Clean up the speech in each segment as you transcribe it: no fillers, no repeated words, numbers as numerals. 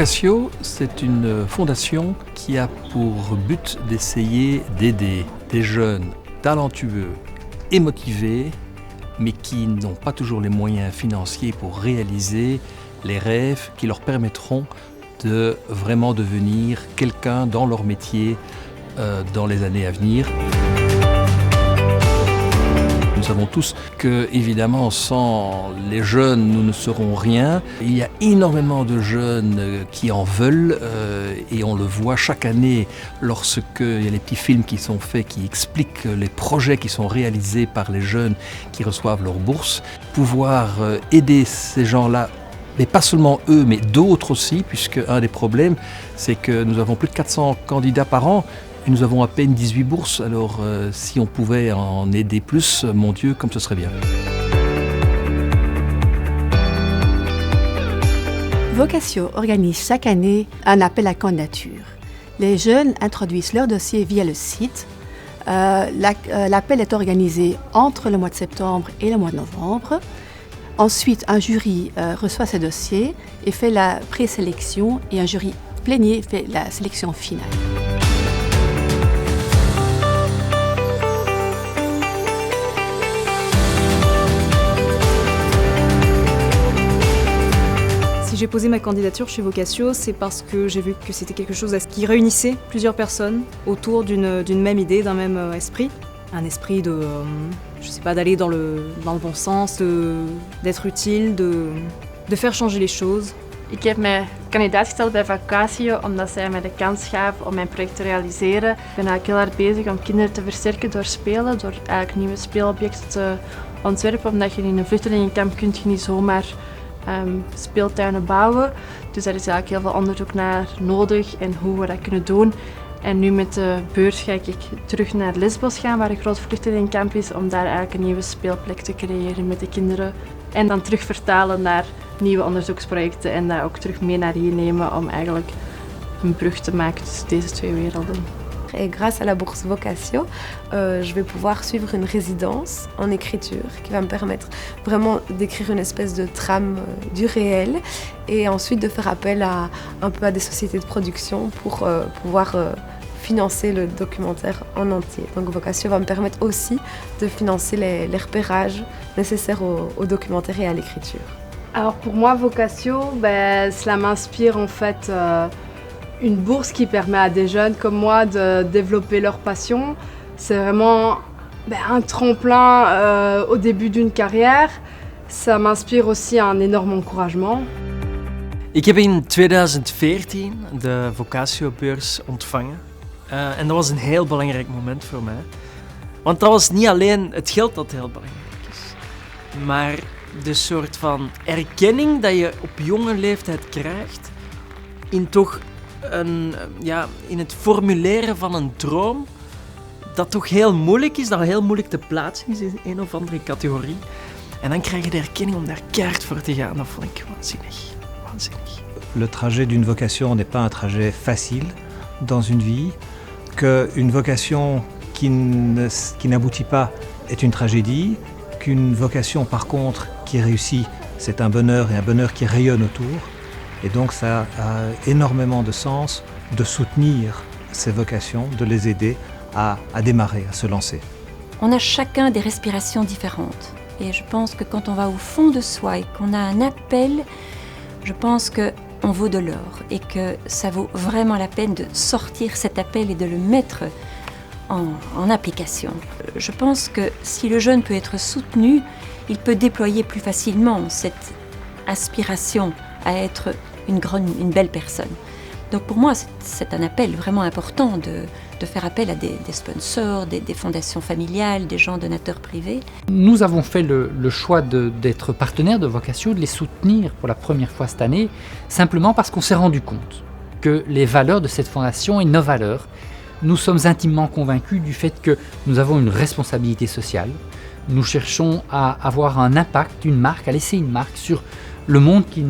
Vocatio, c'est une fondation qui a pour but d'essayer d'aider des jeunes talentueux et motivés, mais qui n'ont pas toujours les moyens financiers pour réaliser les rêves qui leur permettront de vraiment devenir quelqu'un dans leur métier dans les années à venir. Nous savons tous que, évidemment, sans les jeunes, nous ne serons rien. Il y a énormément de jeunes qui en veulent et on le voit chaque année lorsqu'il y a les petits films qui sont faits, qui expliquent les projets qui sont réalisés par les jeunes qui reçoivent leur bourse. Pouvoir aider ces gens-là, mais pas seulement eux, mais d'autres aussi, puisque un des problèmes, c'est que nous avons plus de 400 candidats par an. Et nous avons à peine 18 bourses, alors si on pouvait en aider plus, mon Dieu, comme ce serait bien. Vocatio organise chaque année un appel à candidature. Les jeunes introduisent leur dossier via le site. L'appel est organisé entre le mois de septembre et le mois de novembre. Ensuite, un jury reçoit ces dossiers et fait la présélection et un jury plénier fait la sélection finale. Si j'ai posé ma candidature chez Vocatio, c'est parce que j'ai vu que c'était quelque chose qui réunissait plusieurs personnes autour d'une même idée, d'un même esprit. Un esprit de, d'aller dans le bon sens, d'être utile, de faire changer les choses. Ik heb mij kandidaat gesteld bij Vocatio omdat zij mij de kans gaven om mijn project te realiseren. Ik ben eigenlijk heel hard bezig om kinderen te versterken door spelen, door eigenlijk nieuwe speelobjecten te ontwerpen, omdat je in een vluchtelingenkamp kunt je niet zomaar speeltuinen bouwen. Dus daar is eigenlijk heel veel onderzoek naar nodig en hoe we dat kunnen doen. En nu met de beurs ga ik terug naar Lesbos gaan, waar een groot vluchtelingenkamp is, om daar eigenlijk een nieuwe speelplek te creëren met de kinderen. En dan terug vertalen naar nieuwe onderzoeksprojecten en dat ook terug mee naar hier nemen om eigenlijk een brug te maken tussen deze twee werelden. Et grâce à la bourse Vocatio, je vais pouvoir suivre une résidence en écriture qui va me permettre vraiment d'écrire une espèce de trame du réel et ensuite de faire appel un peu à des sociétés de production pour pouvoir financer le documentaire en entier. Donc Vocatio va me permettre aussi de financer les repérages nécessaires au documentaire et à l'écriture. Alors pour moi, Vocatio, cela m'inspire en fait une bourse qui permet à des jeunes comme moi de développer leur passion. C'est vraiment un tremplin au début d'une carrière. Ça m'inspire aussi un énorme encouragement. Ik heb in 2014 de Vocatio-beurs ontvangen. En dat was een heel belangrijk moment voor mij. Want dat was niet alleen het geld dat heel belangrijk is. Maar de soort van erkenning dat je op jonge leeftijd krijgt in toch in het formuleren van een droom dat toch heel moeilijk is, dat heel moeilijk te plaatsen is in een of andere categorie. En dan krijg je de erkenning om daar keihard voor te gaan. Dat vond ik waanzinnig. Le trajet d'une vocation n'est pas un trajet facile dans une vie, qu'une vocation qui n'aboutit pas est une tragédie, qu'une vocation par contre qui réussit, c'est un bonheur et un bonheur qui rayonne autour. Et donc ça a énormément de sens de soutenir ces vocations, de les aider à démarrer, à se lancer. On a chacun des respirations différentes. Et je pense que quand on va au fond de soi et qu'on a un appel, je pense qu'on vaut de l'or et que ça vaut vraiment la peine de sortir cet appel et de le mettre en application. Je pense que si le jeune peut être soutenu, il peut déployer plus facilement cette aspiration à être une belle personne. Donc pour moi, c'est un appel vraiment important de faire appel à des sponsors, des fondations familiales, des gens donateurs privés. Nous avons fait le choix d'être partenaires de Vocatio, de les soutenir pour la première fois cette année, simplement parce qu'on s'est rendu compte que les valeurs de cette fondation et nos valeurs, nous sommes intimement convaincus du fait que nous avons une responsabilité sociale. Nous cherchons à avoir un impact, une marque, à laisser une marque sur le monde qui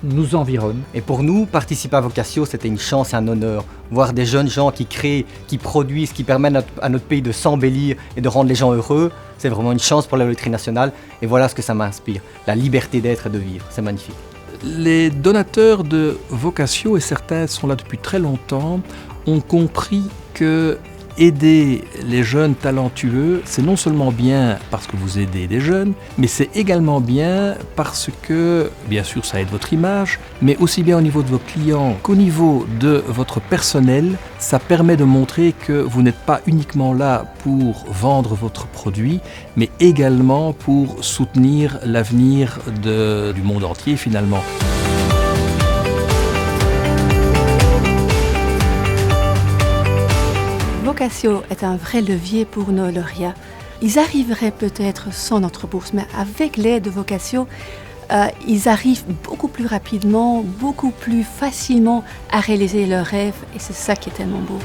nous environne. Et pour nous, participer à Vocatio, c'était une chance et un honneur. Voir des jeunes gens qui créent, qui produisent, qui permettent à notre pays de s'embellir et de rendre les gens heureux, c'est vraiment une chance pour la loterie nationale. Et voilà ce que ça m'inspire, la liberté d'être et de vivre, c'est magnifique. Les donateurs de Vocatio, et certains sont là depuis très longtemps, ont compris que aider les jeunes talentueux, c'est non seulement bien parce que vous aidez des jeunes, mais c'est également bien parce que, bien sûr, ça aide votre image, mais aussi bien au niveau de vos clients qu'au niveau de votre personnel, ça permet de montrer que vous n'êtes pas uniquement là pour vendre votre produit, mais également pour soutenir l'avenir du monde entier finalement. Vocatio est un vrai levier pour nos lauréats. Ils arriveraient peut-être sans notre bourse, mais avec l'aide de Vocatio, ils arrivent beaucoup plus rapidement, beaucoup plus facilement à réaliser leurs rêves, et c'est ça qui est tellement beau.